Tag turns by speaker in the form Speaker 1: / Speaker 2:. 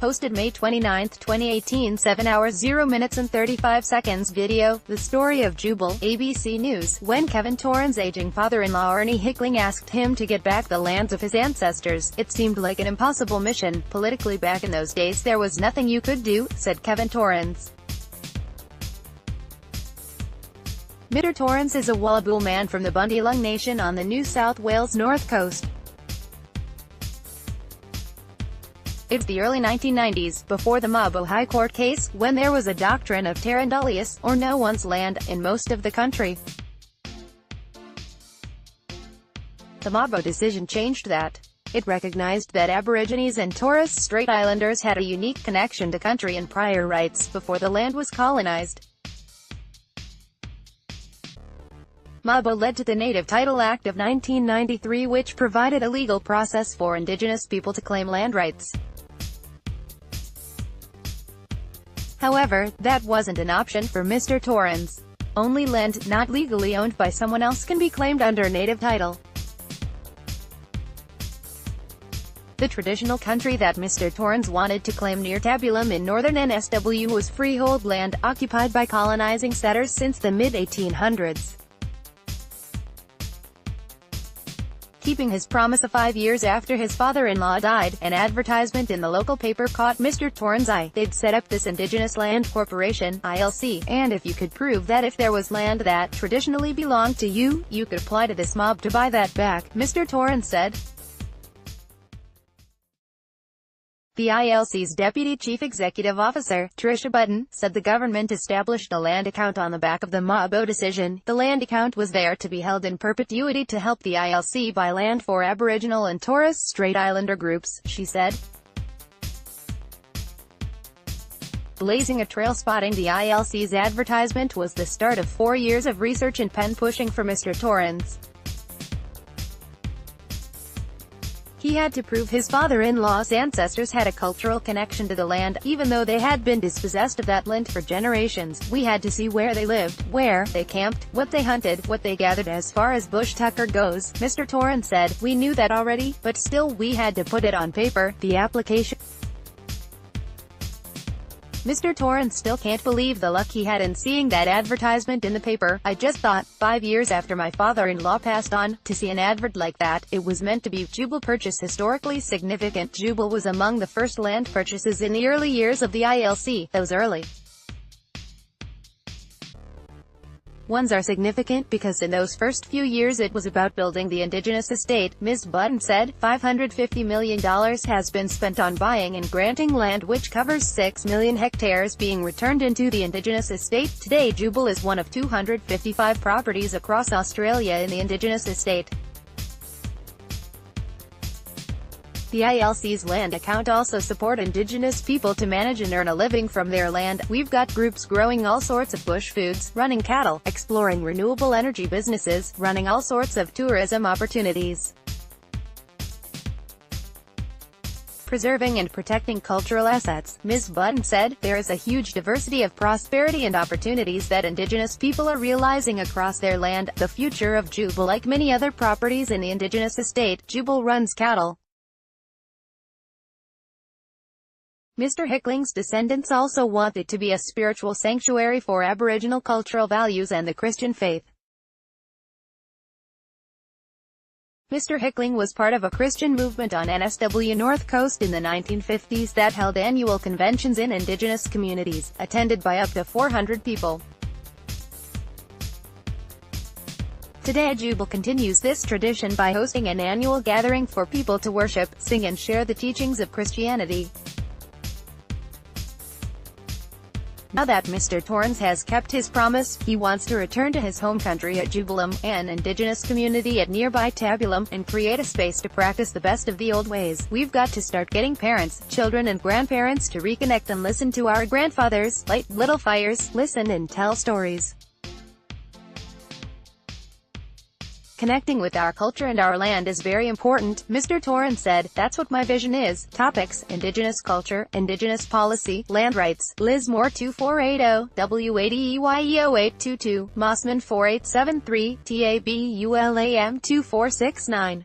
Speaker 1: posted May 29, 2018 7 hours 0 minutes and 35 seconds video, The Story of Jubal, ABC News. When Kevin Torrens' aging father-in-law Ernie Hickling asked him to get back the lands of his ancestors, it seemed like an impossible mission. Politically back in those days there was nothing you could do, said Kevin Torrens. Mr. Torrens is a Wallabool man from the Bundjalung Nation on the New South Wales North Coast. It's the early 1990s, before the Mabo High Court case, when there was a doctrine of terra nullius, or no one's land, in most of the country. The Mabo decision changed that. It recognized that Aborigines and Torres Strait Islanders had a unique connection to country and prior rights, before the land was colonized. Mabo led to the Native Title Act of 1993, which provided a legal process for Indigenous people to claim land rights. However, that wasn't an option for Mr. Torrens. Only land not legally owned by someone else can be claimed under native title. The traditional country that Mr. Torrens wanted to claim near Tabulum in northern NSW was freehold land, occupied by colonizing settlers since the mid-1800s. Keeping his promise of 5 years after his father-in-law died, an advertisement in the local paper caught Mr. Torrens' eye. They'd set up this Indigenous Land Corporation, ILC, and if you could prove that if there was land that traditionally belonged to you, you could apply to this mob to buy that back, Mr. Torrens said. The ILC's Deputy Chief Executive Officer, Tricia Button, said the government established a land account on the back of the Mabo decision. The land account was there to be held in perpetuity to help the ILC buy land for Aboriginal and Torres Strait Islander groups, she said. Blazing a trail. Spotting the ILC's advertisement was the start of 4 years of research and pen-pushing for Mr. Torrens. He had to prove his father-in-law's ancestors had a cultural connection to the land, even though they had been dispossessed of that land for generations. We had to see where they lived, where they camped, what they hunted, what they gathered. As far as bush tucker goes, Mr. Torrens said, we knew that already, but still we had to put it on paper, the application. Mr. Torrens still can't believe the luck he had in seeing that advertisement in the paper. I just thought, 5 years after my father-in-law passed on, to see an advert like that, it was meant to be. Jubal purchase historically significant. Jubal was among the first land purchases in the early years of the ILC. Those early ones are significant because in those first few years it was about building the Indigenous estate, Ms. Button said. $550 million has been spent on buying and granting land, which covers 6 million hectares being returned into the Indigenous estate. Today Jubal is one of 255 properties across Australia in the Indigenous estate. The ILC's land account also support Indigenous people to manage and earn a living from their land. We've got groups growing all sorts of bush foods, running cattle, exploring renewable energy businesses, running all sorts of tourism opportunities, preserving and protecting cultural assets, Ms. Button said. There is a huge diversity of prosperity and opportunities that Indigenous people are realizing across their land. The future of Jubal, like many other properties in the Indigenous estate, Jubal runs cattle. Mr. Hickling's descendants also want it to be a spiritual sanctuary for Aboriginal cultural values and the Christian faith. Mr. Hickling was part of a Christian movement on NSW North Coast in the 1950s that held annual conventions in Indigenous communities, attended by up to 400 people. Today Jubal continues this tradition by hosting an annual gathering for people to worship, sing and share the teachings of Christianity. Now that Mr. Torrens has kept his promise, he wants to return to his home country at Jubalum, an Indigenous community at nearby Tabulum, and create a space to practice the best of the old ways. We've got to start getting parents, children and grandparents to reconnect and listen to our grandfathers, light little fires, listen and tell stories. Connecting with our culture and our land is very important, Mr. Torrens said. That's what my vision is. Topics: Indigenous culture, Indigenous policy, land rights. Liz Moore 2480, WADEYEO 822, Mossman 4873, TABULAM 2469.